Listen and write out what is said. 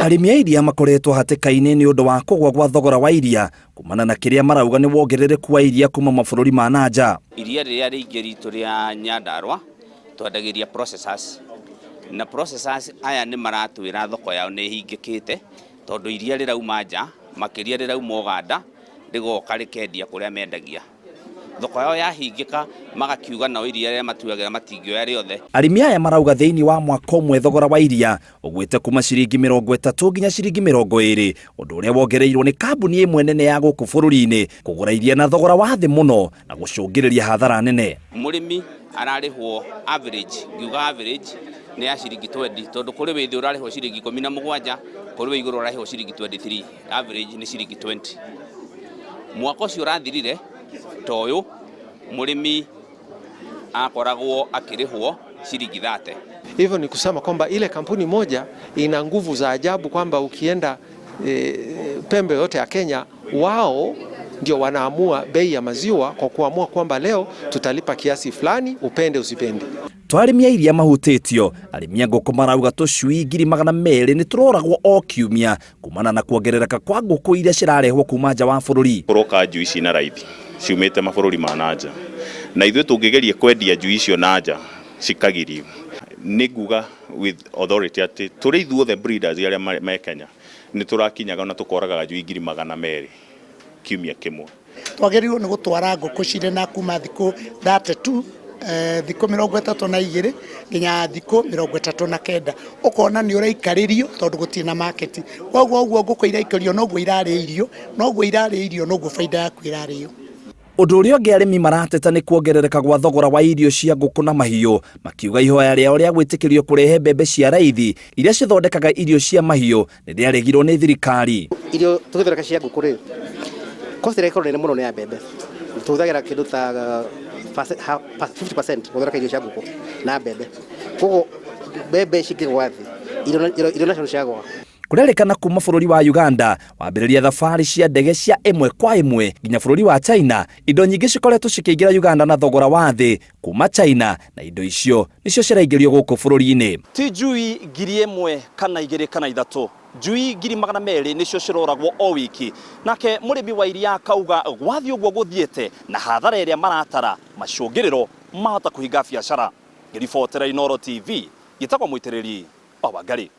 Arimi a iria makoretwo hatĩka-inĩ nĩ ũndũ wa kũgwa gwa thogora wa iria kumana na kiria marauga nĩ wongerereku wa iria kuma mabũrũri ma nanja. Iria rĩrĩa rĩingĩ ritũ rĩa Nyandarua twendagĩria processors na processors aya nĩ maratwĩra thoko yao nĩ hingĩkĩte tondũ iria rĩrauma nja makiria rĩrauma Uganda rĩgoka rĩkendia kũrĩa mendagia. Thoko yao yahingĩka magakiuga na iria rĩrĩa matuagĩra matingĩoya rĩothe. Arimi aya marauga thĩinĩ wa mwaka ũmwe thogora wa iria ũgwĩte kuma ciringi 30 nginya ciringi 20, ũndũ ũrĩa wongereirwo nĩ kambuni imwe nene ya guku bururi-ini kugura iria na thogora wa thĩ mũno na gũcũngĩrĩria hathara nene. Mũrĩmi ararĩhwo average, ngiuga average nĩ ya ciringi 20 tondũ kũrĩ wĩthĩ ũrarĩhwo ciringi 17, kũrĩ wĩ igũrũ ũrarĩhwo ciringi 23, average nĩ ciringi 20. Mwaka ũcio ũrathirire toyo mũrĩmi akoragwo akirĩhwo ciringi 30. Hivyo ni kusema kwamba ile kampuni moja ina nguvu za ajabu kwamba ukienda pembe yote ya Kenya wao ndio wanaamua bei ya maziwa kwa kuamua kwamba leo tutalipa kiasi fulani upende usipende. Twarimi a iria mahutĩtio arimi a guku marauga tũcui 200,000 nĩ tũroragwo o kiumia kumana na kuongerereka kwa guku iria cirarehwo kuma nja wa bũrũri. Kũroka njui cina raithi ciumĩte mabũrũri ma nanja na ithuĩ tũngĩgeria kwendia njui icio nanja cikagirio. Nĩ nguga with authority atĩ tũrĩ ithuothe breeders arĩa me Kenya nĩ tũrakinyaga na tũkoraga njui 200,000 kiumia kĩmwe. Twagĩrĩirwo nĩ gũtwara ngũkũ cirĩ na kuma thikũ 32 thikũ 32 nginya thikũ 39 ukona nĩ ũraikarĩrio tondũ gũtirĩ na market. Koguo ngũkũ iraikario noguo irarĩ irio noguo faida yaku irarĩyo. Ũndũ ũrĩa ũngĩ arimi marateta nĩ kuongerereka gwa thogora wa irio cia ngũkũ na mahiũ, makiuga ihoya rĩao rĩa gwĩtĩkĩrio kũrehe mbembe cia raithi iria cithondekaga irio cia mahiũ nĩ rĩaregirwo nĩ thirikari. Irio tũgĩthondeka cia ngũkũ rĩ cost ĩrĩa ĩkoragwo nene mũno nĩ ya mbembe. Tũhũthagĩra kĩndũ ta 50% gũthondeka irio cia ngũkũ na mbembe. Koguo mbembe cingĩgwa thĩ irio nacio ciagwa. Kũrerĩkana kuma bũrũri wa Uganda wambĩrĩria thabarĩ cia ndege cia imwe kwa imwe nginya bũrũri wa China, indo nyingĩ cikoretwo cikĩingĩra Uganda na thogora wa thĩ kuma China, na indo icio nicio ciraingĩrio gũkũ bũrũri-inĩ. Ti njui 1,000 kana 2 kana 3, njui 200,000 nicio ciroragwo o wiki. Nake mũrĩmi wa iria akauga gwathi ũguo gũthiĩte na hathara ĩrĩa maratara macũngĩrĩro mahota kũhinga biacara. Ngĩribotera Inooro TV, gĩtagwo mũitĩrĩri wa Wangari.